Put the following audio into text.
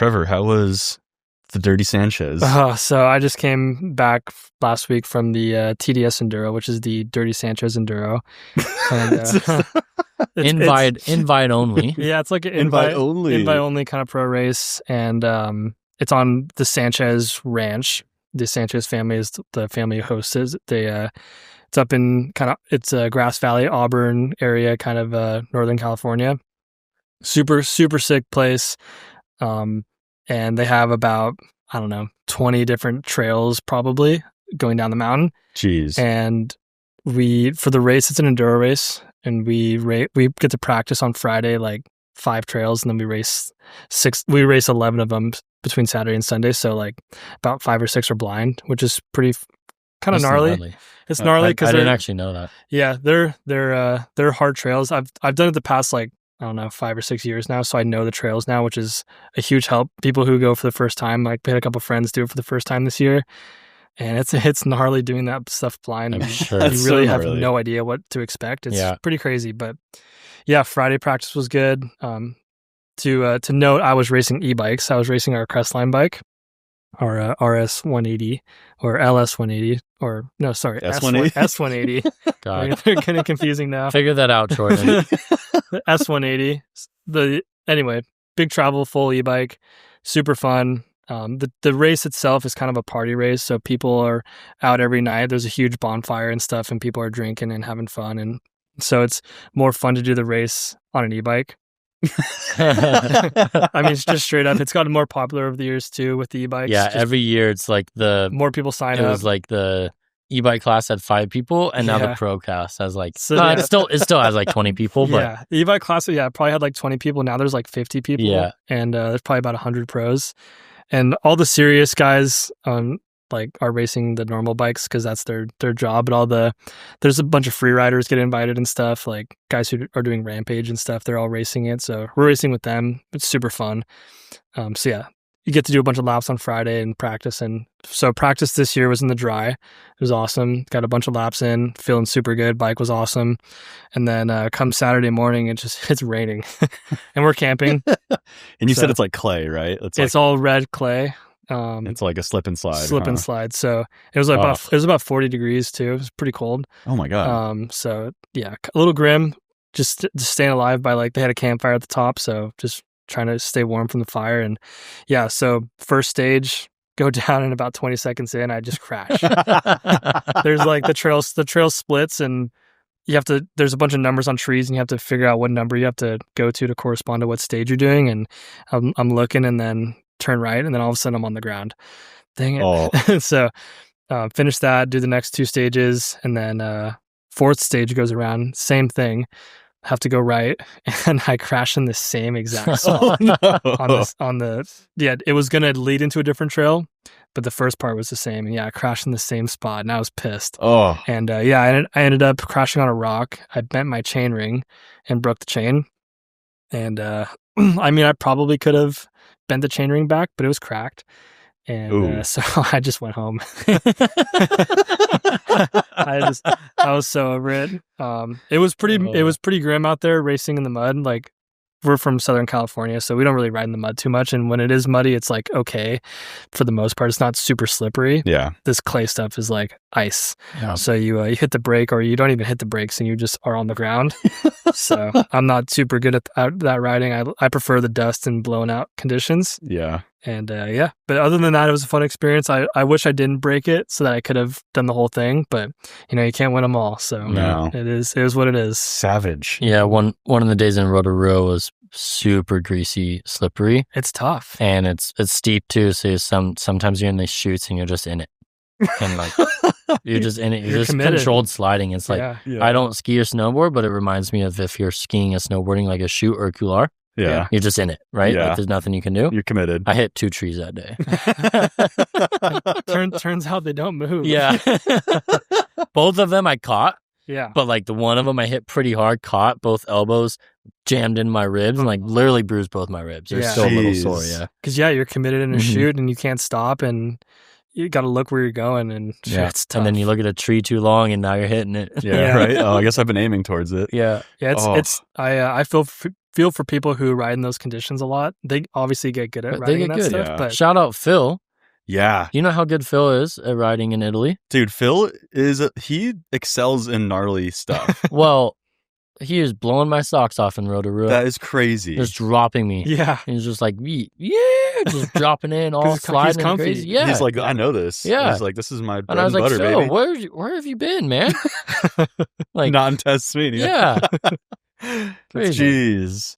Trevor, how was the Dirty Sanchez? So I just came back last week from the TDS Enduro, which is the Dirty Sanchez Enduro. And, invite only. Yeah, it's like an Invite only kind of pro race, and it's on the Sanchez Ranch. The Sanchez family is the family who hosts it. It's up in it's a Grass Valley, Auburn area, kind of Northern California. Super, super sick place. And they have about, 20 different trails probably going down the mountain. Jeez. And for the race, it's an enduro race, and we get to practice on Friday, like 5 trails, and then we race 11 of them between Saturday and Sunday. So like about 5 or 6 are blind, which is pretty kind of gnarly. It's gnarly because I didn't actually know that. Yeah, they're hard trails. I've done it the past 5 or 6 years now, so I know the trails now, which is a huge help. People who go for the first time, like we had a couple friends do it for the first time this year, and it's gnarly doing that stuff blind. I'm sure. You really have no idea what to expect. It's pretty crazy, but yeah, Friday practice was good. To note, I was racing e-bikes. I was racing our Crestline bike, our RS 180 or LS 180, or no, sorry, S180. S180. God, They're kind of confusing now. Figure that out, Jordan. The S180. Anyway, big travel, full e-bike, super fun. The race itself is kind of a party race, so people are out every night. There's a huge bonfire and stuff, and people are drinking and having fun, and so it's more fun to do the race on an e-bike. I mean, it's just straight up. It's gotten more popular over the years too with the e-bikes. Yeah, every year it's like more people sign up. It was like the e-bike class had 5 people, and now the pro class has it still has like 20 people. But yeah, the e-bike class, probably had like 20 people. Now there's like 50 people. Yeah, and there's probably about 100 pros, and all the serious guys are racing the normal bikes because that's their job. But there's a bunch of free riders get invited and stuff, like guys who are doing Rampage and stuff. They're all racing it, so we're racing with them. It's super fun. So yeah, you get to do a bunch of laps on Friday and practice. And so practice this year was in the dry. It was awesome. Got a bunch of laps in, feeling super good. Bike was awesome. And then come Saturday morning, it's raining, and we're camping. And you said it's like clay, right? It's all red clay. It's like a slip and slide. And slide. So it was about 40 degrees too. It was pretty cold. Oh my God. So yeah, a little grim. Just staying alive by they had a campfire at the top, so just trying to stay warm from the fire. And yeah, so first stage, go down, and about 20 seconds in, I just crash. There's the trail splits, and there's a bunch of numbers on trees, and you have to figure out what number you have to go to correspond to what stage you're doing. And I'm looking, and then turn right, and then all of a sudden I'm on the ground. Dang it. Oh. So finish that, do the next 2 stages, and then 4th stage goes around, same thing, have to go right, and I crash in the same exact spot. It was gonna lead into a different trail, but the first part was the same, and I crashed in the same spot, and I was pissed. And I ended up crashing on a rock. I bent my chain ring and broke the chain, and I probably could have bent the chainring back, but it was cracked, and so I just went home. I was so over it. It was pretty grim out there racing in the mud. Like, we're from Southern California, so we don't really ride in the mud too much, and when it is muddy, it's like okay for the most part. It's not super slippery. Yeah, this clay stuff is like ice. Yeah. So you hit the brake, or you don't even hit the brakes, and you just are on the ground. So I'm not super good at that riding. I prefer the dust and blown out conditions. Yeah. And but other than that, it was a fun experience. I wish I didn't break it so that I could have done the whole thing, but you can't win them all. So no. It is what it is. Savage. Yeah, one of the days in Rotorua was super greasy, slippery. It's tough, and it's steep too. So sometimes you're in these chutes and you're just in it, and you're just in it. You're just committed. Controlled sliding. It's I don't ski or snowboard, but it reminds me of if you're skiing and snowboarding like a chute or a couloir. Yeah. You're just in it, right? Yeah. There's nothing you can do. You're committed. I hit 2 trees that day. Turns out they don't move. Yeah. Both of them I caught. Yeah. But the one of them I hit pretty hard, caught both elbows, jammed in my ribs, and literally bruised both my ribs. They're still a little sore, yeah. Because you're committed in a chute, and you can't stop, and you got to look where you're going, and it's tough. And then you look at a tree too long, and now you're hitting it. Yeah, right. Oh, I guess I've been aiming towards it. Yeah. Yeah, I feel feel for people who ride in those conditions a lot. They obviously get good at riding that stuff. Yeah. But shout out Phil. Yeah. You know how good Phil is at riding in Italy? Dude, Phil he excels in gnarly stuff. Well, he is blowing my socks off in Rotorua. That is crazy. Just dropping me. Yeah. He's just like, yeah, just dropping in, all sliding and crazy. Yeah. He's like, I know this. Yeah. He's like, this is my bread and I was like, butter, Phil, baby. where have you been, man? Like, non-test me. yeah. Crazy. Jeez.